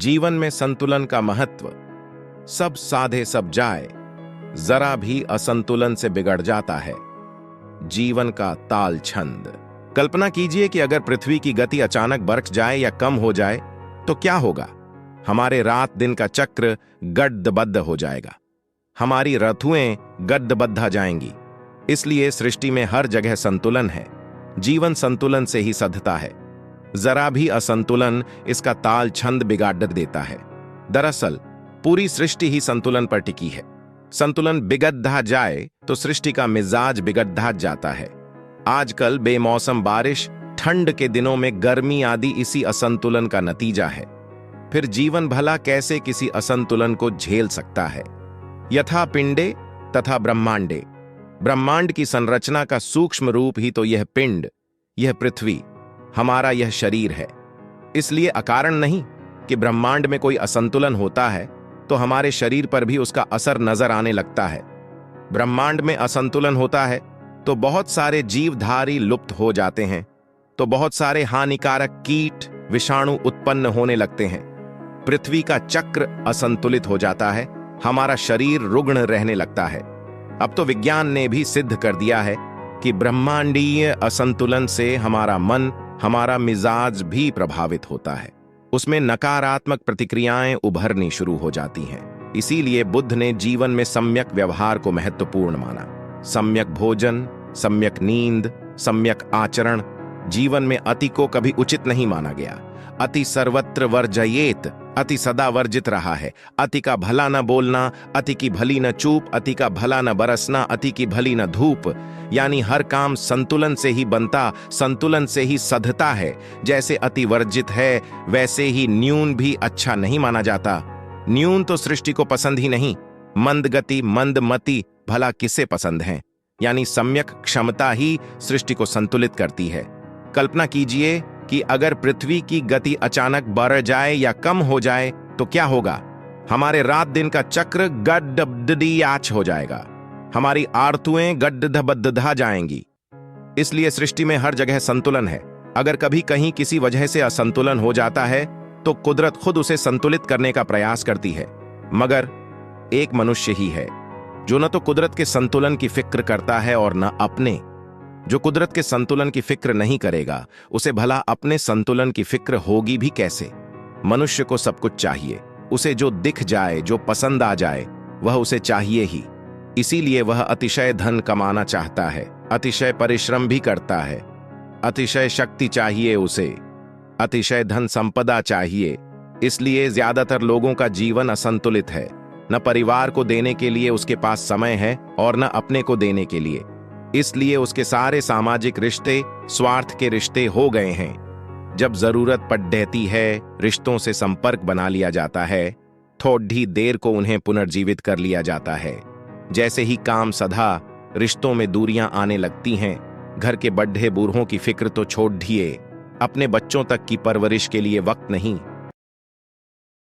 जीवन में संतुलन का महत्व। सब साधे सब जाए, जरा भी असंतुलन से बिगड़ जाता है जीवन का ताल छंद। कल्पना कीजिए कि अगर पृथ्वी की गति अचानक बढ़ जाए या कम हो जाए तो क्या होगा। हमारे रात दिन का चक्र गड्ढबद्ध हो जाएगा, हमारी ऋतुएं गड्ढबद्ध जाएंगी। इसलिए सृष्टि में हर जगह संतुलन है। जीवन संतुलन से ही सधता है। जरा भी असंतुलन इसका ताल छंद बिगाड़ देता है। दरअसल पूरी सृष्टि ही संतुलन पर टिकी है। संतुलन बिगड़ जाए तो सृष्टि का मिजाज बिगड़ जाता है। आजकल बेमौसम बारिश, ठंड के दिनों में गर्मी आदि इसी असंतुलन का नतीजा है। फिर जीवन भला कैसे किसी असंतुलन को झेल सकता है। यथा पिंडे तथा ब्रह्मांडे। ब्रह्मांड की संरचना का सूक्ष्म रूप ही तो यह पिंड, यह पृथ्वी, हमारा यह शरीर है। इसलिए अकारण नहीं कि ब्रह्मांड में कोई असंतुलन होता है तो हमारे शरीर पर भी उसका असर नजर आने लगता है। ब्रह्मांड में असंतुलन होता है तो बहुत सारे जीवधारी लुप्त हो जाते हैं, तो बहुत सारे हानिकारक कीट विषाणु उत्पन्न होने लगते हैं। पृथ्वी का चक्र असंतुलित हो जाता है, हमारा शरीर रुग्ण रहने लगता है। अब तो विज्ञान ने भी सिद्ध कर दिया है कि ब्रह्मांडीय असंतुलन से हमारा मन, हमारा मिजाज भी प्रभावित होता है। उसमें नकारात्मक प्रतिक्रियाएं उभरनी शुरू हो जाती हैं। इसीलिए बुद्ध ने जीवन में सम्यक व्यवहार को महत्वपूर्ण माना। सम्यक भोजन, सम्यक नींद, सम्यक आचरण। जीवन में अति को कभी उचित नहीं माना गया। अति सर्वत्र वर्जयेत, अति सदा वर्जित रहा है। अति का भला न बोलना, अति की भली न चूप, अति का भला न बरसना, अति की भली न धूप। यानी हर काम संतुलन से ही बनता, संतुलन से ही सधता है। जैसे अति वर्जित है वैसे ही न्यून भी अच्छा नहीं माना जाता। न्यून तो सृष्टि को पसंद ही नहीं। मंद गति, मंद मति भला किसे पसंद है। यानी सम्यक क्षमता ही सृष्टि को संतुलित करती है। कल्पना कीजिए कि अगर पृथ्वी की गति अचानक बढ़ जाए या कम हो जाए तो क्या होगा। हमारे रात दिन का चक्र गड्ढबद्ध हो जाएगा, हमारी आरतुएं गड्ढबद्ध जाएंगी। इसलिए सृष्टि में हर जगह संतुलन है। अगर कभी कहीं किसी वजह से असंतुलन हो जाता है तो कुदरत खुद उसे संतुलित करने का प्रयास करती है। मगर एक मनुष्य ही है जो न तो कुदरत के संतुलन की फिक्र करता है और न अपने। जो कुदरत के संतुलन की फिक्र नहीं करेगा उसे भला अपने संतुलन की फिक्र होगी भी कैसे। मनुष्य को सब कुछ चाहिए, उसे जो दिख जाए, जो पसंद आ जाए वह उसे चाहिए ही। इसीलिए वह अतिशय धन कमाना चाहता है, अतिशय परिश्रम भी करता है, अतिशय शक्ति चाहिए उसे, अतिशय धन संपदा चाहिए। इसलिए ज्यादातर लोगों का जीवन असंतुलित है। न परिवार को देने के लिए उसके पास समय है और न अपने को देने के लिए। इसलिए उसके सारे सामाजिक रिश्ते स्वार्थ के रिश्ते हो गए हैं। जब जरूरत पड़ती है रिश्तों से संपर्क बना लिया जाता है, थोड़ी देर को उन्हें पुनर्जीवित कर लिया जाता है। जैसे ही काम सधा, रिश्तों में दूरियां आने लगती हैं। घर के बड्ढे बूढ़ों की फिक्र तो छोड़ दिए, अपने बच्चों तक की परवरिश के लिए वक्त नहीं।